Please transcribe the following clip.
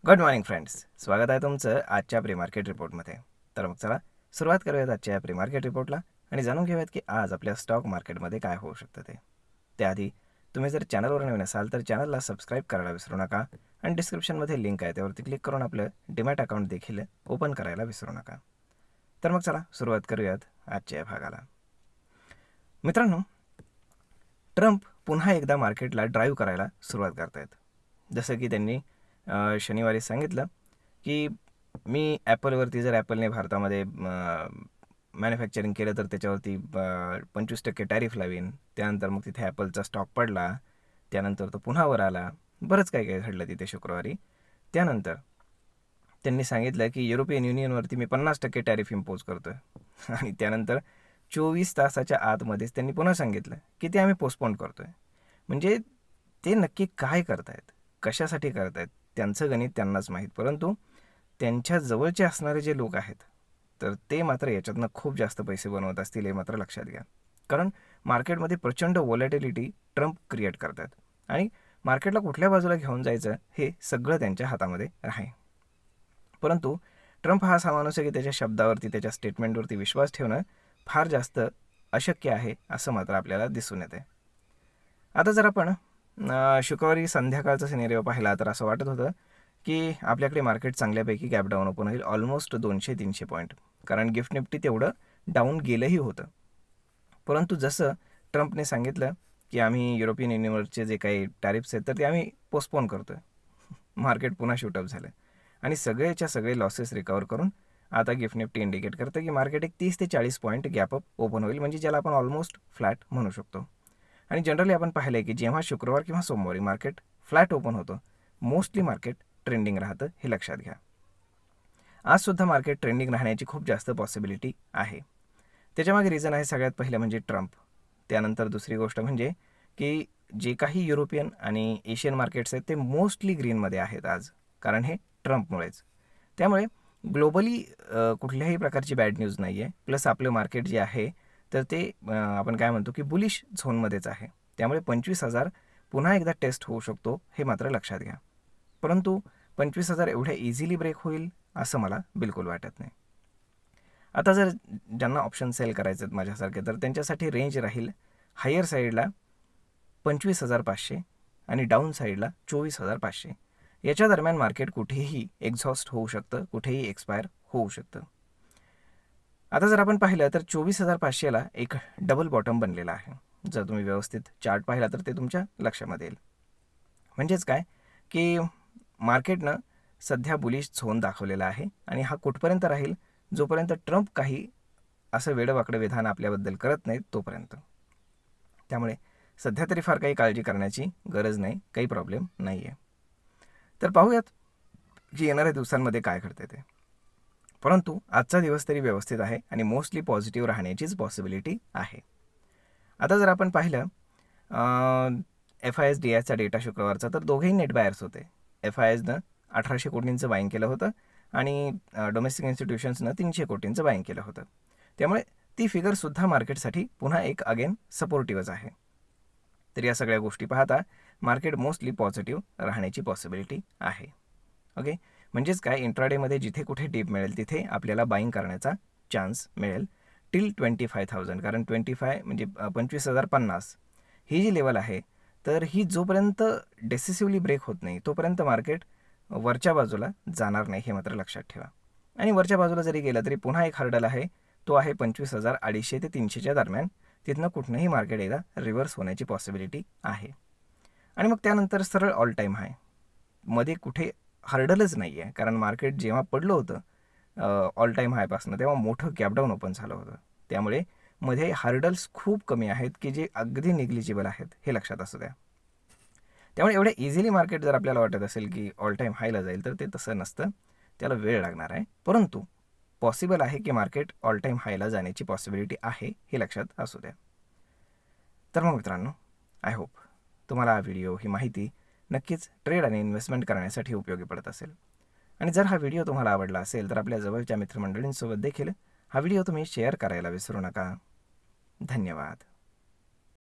Good morning friends, स्वागत आहे तुमचं आजच्या प्री मार्केट रिपोर्टमध्ये. तर मग चला सुरुवात करूयात आजच्या प्री मार्केट रिपोर्टला आणि जाणून घेऊयात की आज आपल्या स्टॉक मार्केटमध्ये काय होऊ शकतं ते. त्याआधी तुम्ही जर चॅनलवर नवीन असाल तर चॅनलला सबस्क्राईब करायला विसरू नका आणि डिस्क्रिप्शनमध्ये लिंक आहे त्यावरती क्लिक करून आपलं डीमॅट अकाउंट देखील ओपन करायला विसरू नका. तर मग चला सुरुवात करूयात आजच्या भागाला. मित्रांनो, ट्रम्प पुन्हा एकदा मार्केटला ड्राईव्ह करायला सुरुवात करतायत. जसं की त्यांनी शनिवारी सांगितलं की मी ॲपलवरती जर ॲपलने भारतामध्ये मॅन्युफॅक्चरिंग केलं तर त्याच्यावरती 25% टॅरिफ लावीन. त्यानंतर मग तिथे ॲपलचा स्टॉक पडला, त्यानंतर तो पुन्हा वर आला. बरंच काही काही घडलं तिथे शुक्रवारी. त्यानंतर त्यांनी सांगितलं की युरोपियन युनियनवरती मी 50% टॅरिफ इम्पोज करतो आहे आणि त्यानंतर 24 तासाच्या आतमध्येच त्यांनी पुन्हा सांगितलं की ते आम्ही पोस्टपोन करतो आहे. म्हणजे ते नक्की काय करतायत, कशासाठी करतायत त्यांचं गणित त्यांनाच माहीत. परंतु त्यांच्या जवळचे असणारे जे लोक आहेत तर ते मात्र याच्यातनं खूप जास्त पैसे बनवत असतील हे मात्र लक्षात घ्या. कारण मार्केटमध्ये प्रचंड व्हॉलॅटिलिटी ट्रम्प क्रिएट करतात आणि मार्केटला कुठल्या बाजूला घेऊन जायचं हे सगळं त्यांच्या हातामध्ये आहे. परंतु ट्रम्प हा असा माणूस आहे की त्याच्या शब्दावरती, त्याच्या स्टेटमेंटवरती विश्वास ठेवणं फार जास्त अशक्य आहे असं मात्र आपल्याला दिसून येते. आता जर आपण शुक्रवारी संध्याकाळचा सिनेरिओ पाहिला तर असं वाटत होतं की आपल्याकडे मार्केट चांगल्यापैकी गॅप डाऊन ओपन होईल ऑलमोस्ट 200-300 पॉईंट, कारण गिफ्ट निफ्टी तेवढं डाऊन गेलंही होतं. परंतु जसं ट्रम्पने सांगितलं की आम्ही युरोपियन युनियनवरचे जे काही टॅरिफ्स आहेत तर ते आम्ही पोस्टपोन करतो आहे, मार्केट पुन्हा शूटअप झालं आणि सगळेच्या सगळे लॉसेस रिकवर करून आता गिफ्ट निफ्टी इंडिकेट करतं की मार्केट एक 30 ते 40 पॉईंट गॅपअप ओपन होईल, म्हणजे ज्याला आपण ऑलमोस्ट फ्लॅट म्हणू शकतो. आणि जनरली आपण पाहिलं आहे की जेव्हा शुक्रवार किंवा सोमवारी मार्केट फ्लॅट ओपन होतं मोस्टली मार्केट ट्रेंडिंग राहतं, हे लक्षात घ्या. आजसुद्धा मार्केट ट्रेंडिंग राहण्याची खूप जास्त पॉसिबिलिटी आहे. त्याच्यामागे रिझन आहे सगळ्यात पहिलं म्हणजे ट्रम्प. त्यानंतर दुसरी गोष्ट म्हणजे की जे काही युरोपियन आणि एशियन मार्केट्स आहेत ते मोस्टली ग्रीनमध्ये आहेत आज, कारण हे ट्रम्पमुळेच. त्यामुळे ग्लोबली कुठल्याही प्रकारची बॅड न्यूज नाही आहे. प्लस आपलं मार्केट जे आहे तर ते आपण काय म्हणतो की बुलिश झोनमध्येच आहे. त्यामुळे 25,000 पुन्हा एकदा टेस्ट होऊ शकतो हे मात्र लक्षात घ्या. परंतु 25,000 एवढ्या इझिली ब्रेक होईल असं मला बिलकुल वाटत नाही. आता जर ज्यांना ऑप्शन सेल करायचे आहेत माझ्यासारखे तर त्यांच्यासाठी रेंज राहील हायर साईडला 25,500 आणि डाऊन साईडला 24,500. याच्या दरम्यान मार्केट कुठेही एक्झॉस्ट होऊ शकतं, कुठेही एक्सपायर होऊ शकतं. आता जर आपण पाहिलं तर 24,500ला एक डबल बॉटम बनलेला आहे. जर तुम्ही व्यवस्थित चार्ट पाहिला तर ते तुमच्या लक्षामध्ये येईल. म्हणजेच काय की मार्केटनं सध्या बुलिश झोन दाखवलेला आहे आणि हा कुठपर्यंत राहील, जोपर्यंत ट्रम्प काही असं वेडंवाकडं विधान आपल्याबद्दल करत नाहीत तोपर्यंत. त्यामुळे सध्या तरी फार काही काळजी करण्याची गरज नाही, काही प्रॉब्लेम नाही आहे. तर पाहूयात की येणाऱ्या दिवसांमध्ये काय घडते ते. परंतु आजचा दिवस तरी व्यवस्थित आहे आणि मोस्टली पॉझिटिव्ह राहण्याचीच पॉसिबिलिटी आहे. आता जर आपण पाहिलं FIS-DIचा डेटा शुक्रवारचा तर दोघेही नेट बायर्स होते. FISनं 1,800 कोटींचं बाईंग केलं होतं आणि डोमेस्टिक इन्स्टिट्यूशन्सनं 300 कोटींचं बाईंग केलं होतं. त्यामुळे ती फिगरसुद्धा मार्केटसाठी पुन्हा एक अगेन सपोर्टिव्हच आहे. तर या सगळ्या गोष्टी पाहता मार्केट मोस्टली पॉझिटिव्ह राहण्याची पॉसिबिलिटी आहे. ओके, म्हणजेच काय इंट्राडेमध्ये जिथे कुठे डिप मिळेल तिथे आपल्याला बाईंग करण्याचा चान्स मिळेल टिल 25,000, कारण 25 म्हणजे 25,050 ही जी लेवल आहे तर ही जोपर्यंत डेसिसिव्हली ब्रेक होत नाही तोपर्यंत मार्केट वरच्या बाजूला जाणार नाही, हे मात्र लक्षात ठेवा. आणि वरच्या बाजूला जरी गेलं तरी पुन्हा एक हर्डल आहे, तो आहे 25,250 ते 300च्या दरम्यान. तिथनं कुठनंही मार्केट एकदा रिव्हर्स होण्याची पॉसिबिलिटी आहे आणि मग त्यानंतर सरळ ऑल टाईम हाय. मध्ये कुठे हर्डलच नाही आहे, कारण मार्केट जेव्हा पडलं होतं ऑल टाईम हायपासनं तेव्हा मोठं गॅपडाऊन ओपन झालं होतं. त्यामुळे मध्ये हर्डल्स खूप कमी आहेत की जे अगदी निग्लिजिबल आहेत, हे लक्षात असू द्या. त्यामुळे एवढ्या इझिली मार्केट जर आपल्याला वाटत असेल की ऑल टाईम हायला जाईल तर ते तसं नसतं, त्याला वेळ लागणार आहे. परंतु पॉसिबल आहे की मार्केट ऑल टाईम हायला जाण्याची पॉसिबिलिटी आहे, हे लक्षात असू द्या. तर मग मित्रांनो, आय होप तुम्हाला हा व्हिडिओ, ही माहिती नक्कीच ट्रेड आणि इन्व्हेस्टमेंट करण्यासाठी उपयोगी पडत असेल. आणि जर हा व्हिडिओ तुम्हाला आवडला असेल तर आपल्या जवळच्या मित्रमंडळींसोबत देखील हा व्हिडिओ तुम्ही शेअर करायला विसरू नका. धन्यवाद.